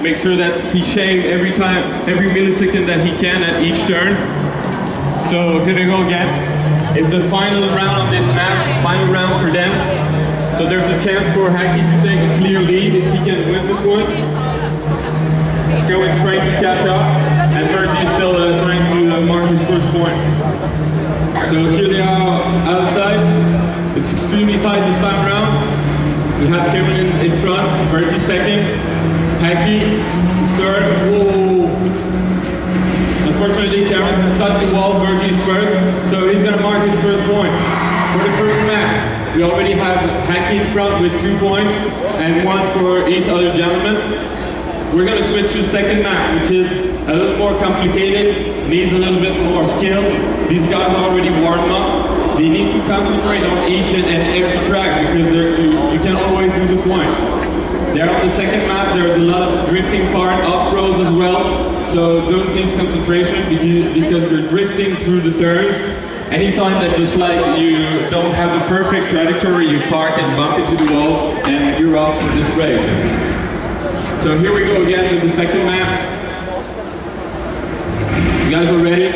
make sure that he shaves every millisecond that he can at each turn. So here we go again. It's the final round of this map, final round for them. So there's a chance for Hakki to take a clear lead if he can win this one. Kevin's trying to catch up, and Bertie is still trying to mark his first point. So here they are outside. It's extremely tight this time around. We have Kevin in front, Bertie second, Hakki is third. Whoa! Unfortunately, Kevin touched the wall, Bertie is first, so he's gonna mark his first point. For the first map, we already have Hakki in front with 2 points and 1 for each other gentleman. We're going to switch to the second map, which is a little more complicated, needs a little bit more skill. These guys are already warmed up. They need to concentrate on each and every track because you can always lose a point. There on the second map, there's a lot of drifting part, up-throws as well. So those need concentration because you're drifting through the turns. Anytime that just like you don't have a perfect trajectory, you park and bump into the wall and you're off for this race. So here we go again with the second map. You guys are ready?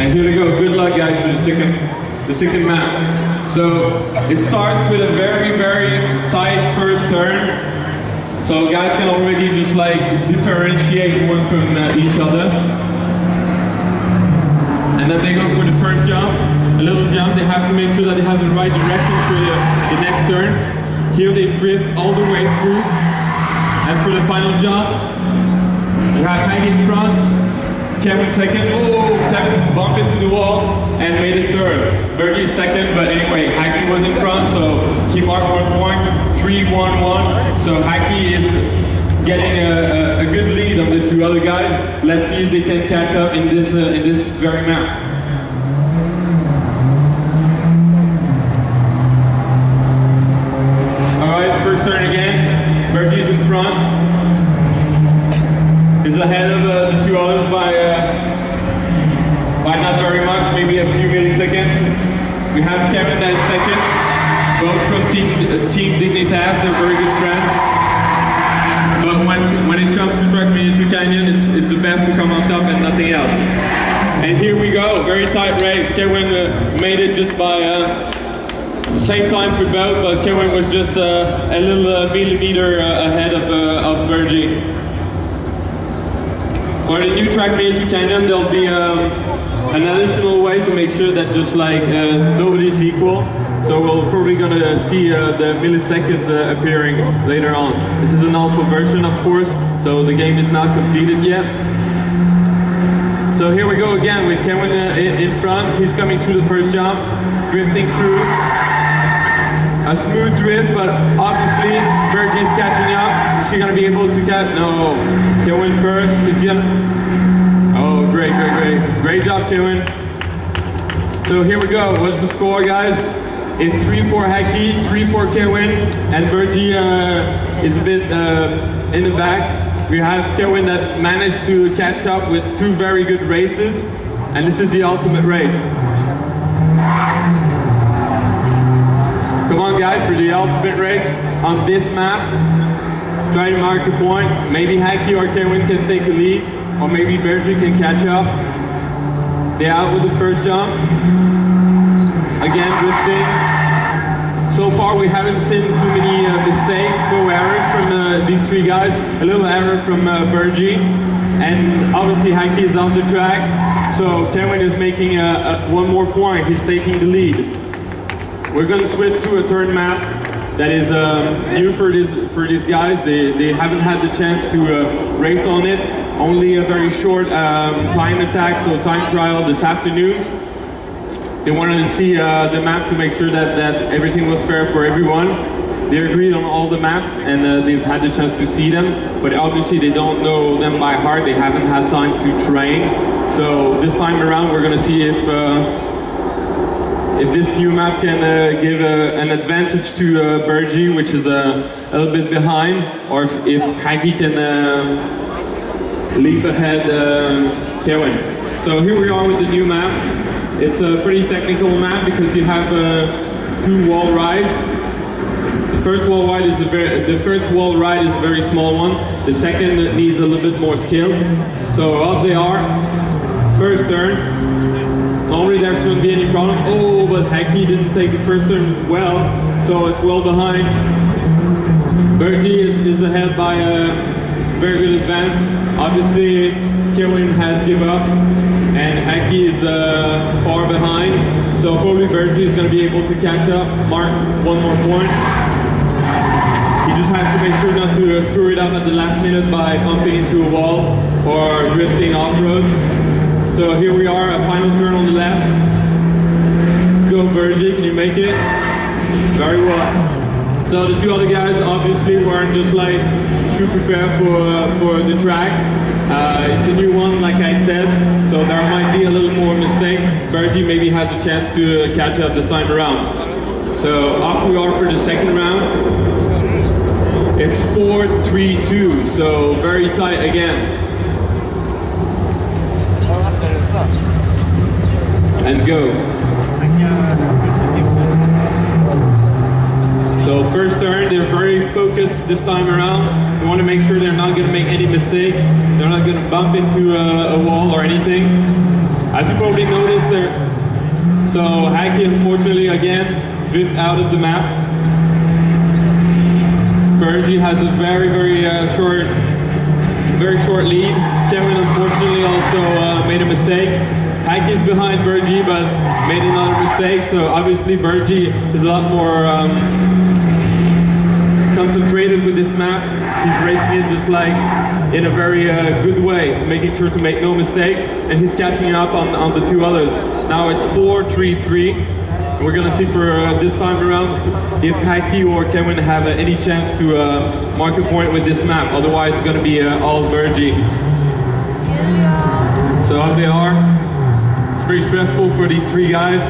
And here we go. Good luck, guys, for the second map. So it starts with a very, very tight first turn. So guys can already just like differentiate one from each other. And then they go for the first jump. A little jump, they have to make sure that they have the right direction for the next turn. Here they drift all the way through. And for the final jump, we have Hakki in front, Kevin second. Oh, Kevin bumped into the wall and made it third. Bertie second, but anyway, Hakki was in front, so he marked 1 point, 3-1-1. So Hakki is getting a good lead on the 2 other guys. Let's see if they can catch up in this very map. First turn again, Bertie's in front. He's ahead of the 2 others by not very much, maybe a few milliseconds. We have Kevin that is second, both from Team Dignitas, they're very good friends. But when it comes to TrackMania 2 Canyon, it's the best to come on top and nothing else. And here we go, very tight race. Kevin made it just by same time for both, but Kevin was just a little millimeter ahead of Bertie. For the new TrackMania 2 Canyon, there'll be an additional way to make sure that just like nobody's equal. So we're probably gonna see the milliseconds appearing later on. This is an alpha version, of course, so the game is not completed yet. So here we go again with Kevin in front. He's coming through the first jump, drifting through. A smooth drift, but obviously Bertie's catching up. Is he gonna be able to catch? No. Kevin first. Is he gonna? Oh, great job, Kevin. So here we go. What's the score, guys? It's 3-4 Hakki, 3-4 Kevin, and Bertie is a bit in the back. We have Kevin that managed to catch up with 2 very good races, and this is the ultimate race. Come on guys, for the ultimate race on this map. Try to mark a point. Maybe Hakki or Kevin can take the lead, or maybe Bertie can catch up. They're out with the first jump. Again, drifting. So far we haven't seen too many mistakes, no errors from these 3 guys. A little error from Bertie. And obviously Hakki is on the track. So Kevin is making 1 more point. He's taking the lead. We're going to switch to a third map that is new for these guys. They haven't had the chance to race on it. Only a very short time attack, so time trial this afternoon. They wanted to see the map to make sure that everything was fair for everyone. They agreed on all the maps and they've had the chance to see them, but obviously they don't know them by heart. They haven't had time to train. So this time around we're going to see if this new map can give an advantage to Bertie, which is a little bit behind, or if Hakki can leap ahead Kevin. So here we are with the new map. It's a pretty technical map because you have 2 wall rides. first wall ride is a very small one. The second needs a little bit more skill. So up they are. First turn. Normally there shouldn't be any problem. Oh, but Hakki didn't take the first turn well, so it's well behind. Bertie is ahead by a very good advance. Obviously, Kevin has given up, and Hakki is far behind. So probably Bertie is going to be able to catch up, mark one more point. He just has to make sure not to screw it up at the last minute by bumping into a wall or drifting off-road. So here we are, a final turn on the left. Go Bertie, can you make it? Very well. So the two other guys obviously weren't just like to prepare for the track. It's a new one, like I said, so there might be a little more mistakes. Bertie maybe has a chance to catch up this time around. So off we are for the second round. It's 4-3-2, so very tight again. And go. So first turn, they're very focused this time around. We want to make sure they're not going to make any mistake. They're not going to bump into a wall or anything. As you probably noticed, so Hakki unfortunately again drift out of the map. Bertie has a very short lead. Kevin unfortunately also made a mistake. Hakki's behind Bertie but made another mistake, so obviously Bertie is a lot more concentrated with this map. She's racing it just like in a very good way, making sure to make no mistakes, and he's catching up on the two others. Now it's 4-3-3. We're gonna see for this time around if Hakki or Kevin have any chance to mark a point with this map. Otherwise it's gonna be all Bertie. So up they are. It's very stressful for these three guys.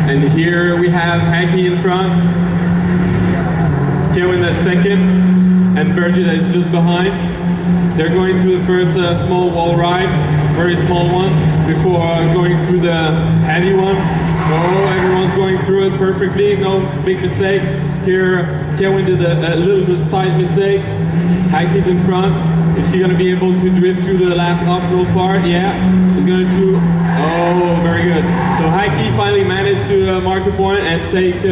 And here we have Hakki in front, Kevin that's second, and Bertie that's just behind. They're going through the first small wall ride, very small one, before going through the heavy one. Oh, everyone's going through it perfectly, no big mistake. Here, Kevin did a little bit tight mistake. Hakki's in front. Is he going to be able to drift through the last off-road part? Yeah, he's going to do. Oh, very good. So Hakki finally managed to mark a point and take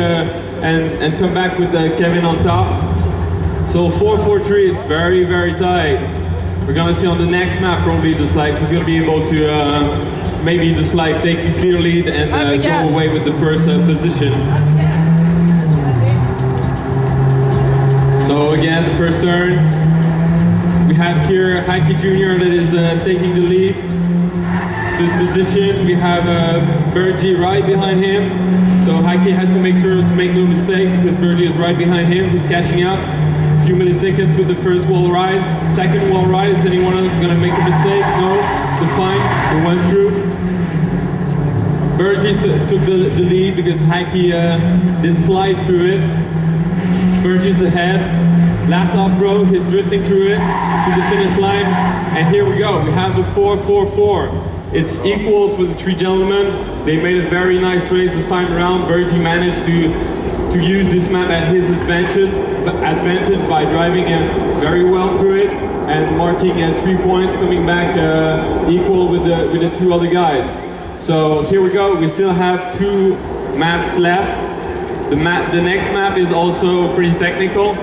and come back with Kevin on top. So 4-4-3, it's very tight. We're going to see on the next map probably just like he's going to be able to maybe just like take the clear lead and go away with the first position. So again, the first turn. We have here hakkiJunior that is taking the lead. This position, we have Bertie right behind him. So Hakki has to make sure to make no mistake because Bertie is right behind him. He's catching up. A few milliseconds with the first wall ride. Second wall ride, is anyone going to make a mistake? No, it's fine, we went through. Bertie took the lead because Hakki did slide through it. Bertie's ahead. Last off-road, he's drifting through it to the finish line. And here we go, we have the 4-4-4. It's equal for the three gentlemen. They made a very nice race this time around. Bertie managed to use this map at his advantage by driving very well through it and marking 3 points, coming back equal with the two other guys. So here we go, we still have 2 maps left. The next map is also pretty technical.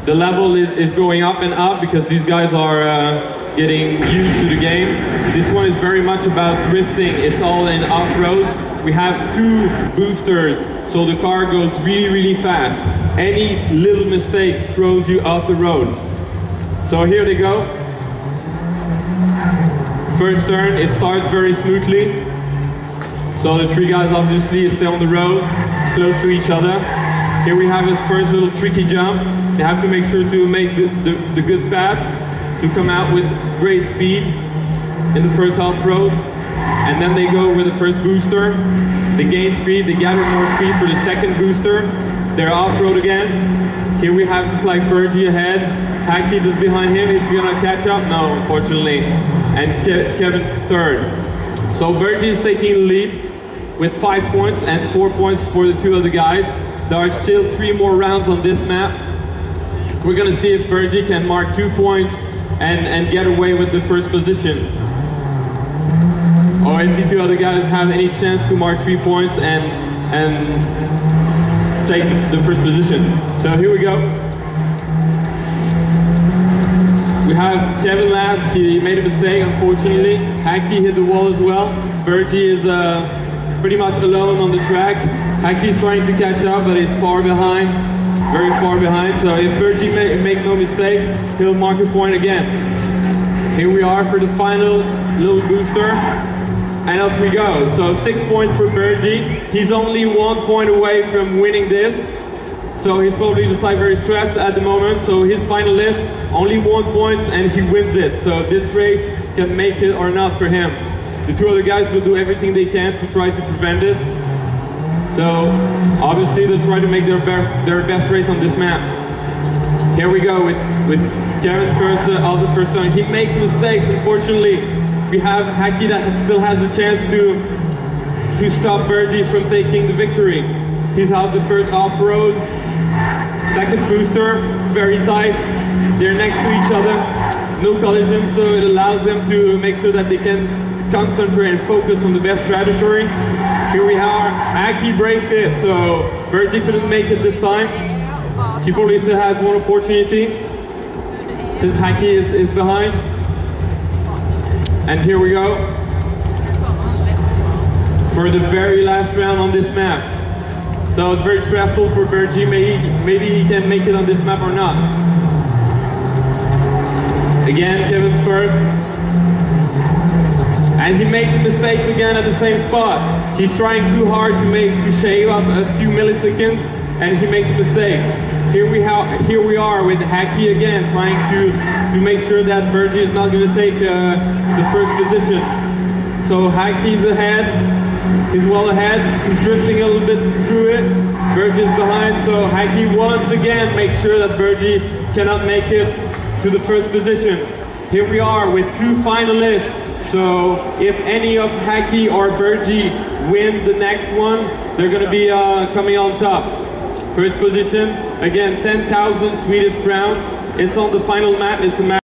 The level is going up and up because these guys are getting used to the game. This one is very much about drifting. It's all in off-roads. We have 2 boosters, so the car goes really fast. Any little mistake throws you off the road. So here they go. First turn, it starts very smoothly. So the 3 guys obviously stay on the road, close to each other. Here we have his first little tricky jump. You have to make sure to make the good path to come out with great speed in the first off-road. And then they go with the first booster. They gain speed, they gather more speed for the second booster. They're off-road again. Here we have just like Bertie ahead. Hakki just behind him. Is he gonna catch up? No, unfortunately. And Kevin third. So Bergie is taking the lead with 5 points and 4 points for the two other guys. There are still 3 more rounds on this map. We're gonna see if Bergie can mark 2 points and get away with the first position. Or if the two other guys have any chance to mark 3 points and take the first position. So here we go. We have Kevin last. He made a mistake, unfortunately. Hakki hit the wall as well. Bergie is pretty much alone on the track. Hakki is trying to catch up, but he's far behind, very far behind. So if Bergie make no mistake, he'll mark a point again. Here we are for the final little booster. And up we go. So 6 points for Bergie. He's only 1 point away from winning this. So he's probably just like very stressed at the moment. So his final list, only 1 point and he wins it. So this race can make it or not for him. The two other guys will do everything they can to try to prevent this. So obviously they'll try to make their best race on this map. Here we go with Kevin first, all the first time. He makes mistakes, unfortunately. We have Hakki that still has a chance to stop Bergie from taking the victory. He's out the first off-road. Second booster, very tight. They're next to each other. No collision, so it allows them to make sure that they can concentrate and focus on the best trajectory. Here we are. Hakki brakes it, so Bergie couldn't make it this time. He probably still has one opportunity since Hakki is behind. And here we go for the very last round on this map. So it's very stressful for Bergie. Maybe he can make it on this map or not. Again, Kevin's first. And he makes mistakes again at the same spot. He's trying too hard to shave off a few milliseconds, and he makes mistakes. Here we are with Hakki again, trying to make sure that Bergie is not going to take the first position. So Hakki's ahead, he's well ahead, he's drifting a little bit through it. Bergie's behind, so Hakki once again makes sure that Bergie cannot make it to the first position. Here we are with 2 finalists. So if any of Hakki or Bergie win the next one, they're going to be coming on top. First position, again, 10,000 Swedish crown. It's on the final map. It's a map